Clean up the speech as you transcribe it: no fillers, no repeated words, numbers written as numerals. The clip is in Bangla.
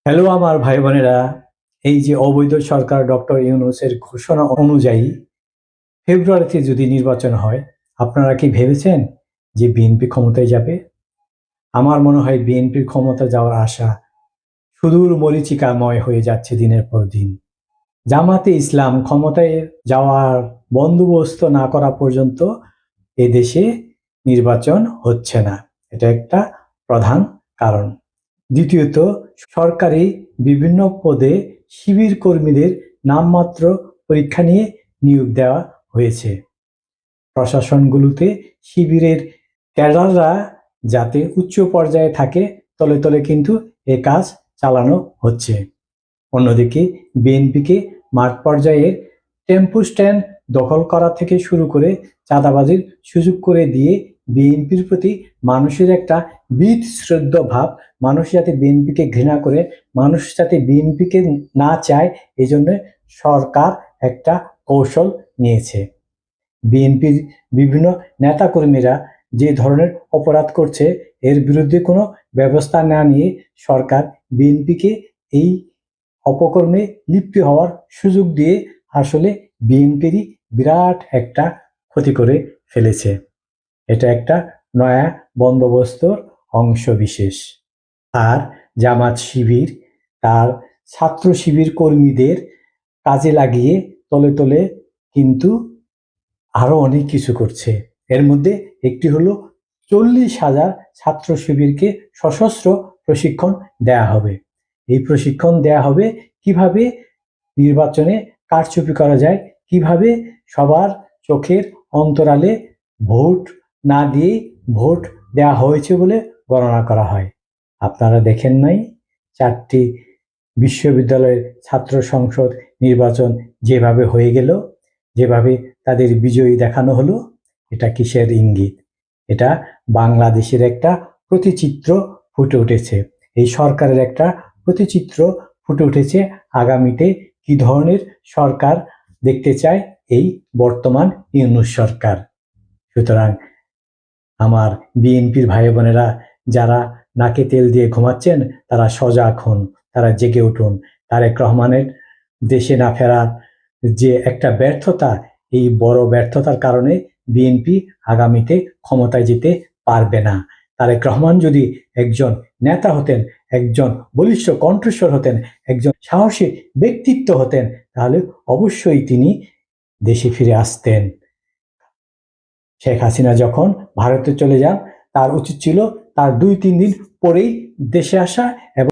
হ্যালো আমার ভাই বোনেরা, এই যে অবৈধ সরকার ডক্টর ইউনূসের ঘোষণা অনুযায়ী ফেব্রুয়ারিতে যদি নির্বাচন হয়, আপনারা কি ভেবেছেন যে বিএনপি ক্ষমতায় যাবে? আমার মনে হয় বিএনপির ক্ষমতা যাওয়ার আশা সুদূর মরীচিকাময় হয়ে যাচ্ছে দিনের পর দিন। জামাতে ইসলাম ক্ষমতায় যাওয়ার বন্দোবস্ত না করা পর্যন্ত এদেশে নির্বাচন হচ্ছে না। এটা একটা প্রধান কারণ। দ্বিতীয়ত, সরকারি বিভিন্ন পদে শিবির কর্মীদের নামমাত্র পরীক্ষা নিয়ে নিয়োগ দেওয়া হয়েছে। প্রশাসনগুলোতে শিবিরের ক্যাডাররা যাতে উচ্চ পর্যায়ে থাকে, তলে তলে কিন্তু এ কাজ চালানো হচ্ছে। অন্যদিকে বিএনপিকে মাঠ পর্যায়ের টেম্পো স্ট্যান্ড দখল করা থেকে শুরু করে চাঁদাবাজির সুযোগ করে দিয়ে বিএনপির প্রতি মানুষের একটা বিতশ্রদ্ধ ভাব, মানুষ যাতে বিএনপিকে ঘৃণা করে, মানুষ যাতে বিএনপিকে না চায়, এই জন্য সরকার একটা কৌশল নিয়েছে। বিএনপির বিভিন্ন নেতাকর্মীরা যে ধরনের অপরাধ করছে, এর বিরুদ্ধে কোনো ব্যবস্থা না নিয়ে সরকার বিএনপিকে এই অপকর্মে লিপ্ত হওয়ার সুযোগ দিয়ে আসলে বিএনপিরই বিরাট একটা ক্ষতি করে ফেলেছে। এটা একটা নয়া বন্দোবস্তর অংশ বিশেষ। আর জামাত শিবির তার ছাত্র শিবির কর্মীদের কাজে লাগিয়ে তলে তলে কিন্তু আরো অনেক কিছু করছে। এর মধ্যে একটি হলো 40,000 ছাত্র শিবিরকে সশস্ত্র প্রশিক্ষণ দেয়া হবে। এই প্রশিক্ষণ দেয়া হবে কিভাবে নির্বাচনে কারচুপি করা যায়, কিভাবে সবার চোখের অন্তরালে ভোট না দিয়ে ভোট দেওয়া হয়েছে বলে গণনা করা হয়। আপনারা দেখেন নাই 4টি বিশ্ববিদ্যালয়ের ছাত্র সংসদ নির্বাচন যেভাবে হয়ে গেল, যেভাবে তাদের বিজয়ী দেখানো হলো? এটা কিসের ইঙ্গিত? এটা বাংলাদেশের একটা প্রতিচিত্র ফুটে উঠেছে। এই সরকারের একটা প্রতিচিত্র ফুটে উঠেছে আগামীতে কি ধরনের সরকার দেখতে চায় এই বর্তমান ইউনূস সরকার। সুতরাং আমার বিএনপির ভাই বোনেরা, যারা নাকে তেল দিয়ে ঘুমাচ্ছেন, তারা সজাগ হন, তারা জেগে উঠুন। তারেক রহমানের দেশে না ফেরার যে একটা ব্যর্থতা, এই বড় ব্যর্থতার কারণে বিএনপি আগামীতে ক্ষমতায় যেতে পারবে না। তারেক রহমান যদি একজন নেতা হতেন, একজন বলিষ্ঠ কণ্ঠস্বর হতেন, একজন সাহসী ব্যক্তিত্ব হতেন, তাহলে অবশ্যই তিনি দেশে ফিরে আসতেন। শেখ হাসিনা যখন ভারতে চলে যান, তার উচিত ছিল তার 2-3 দিন পরেই দেশে আসা এবং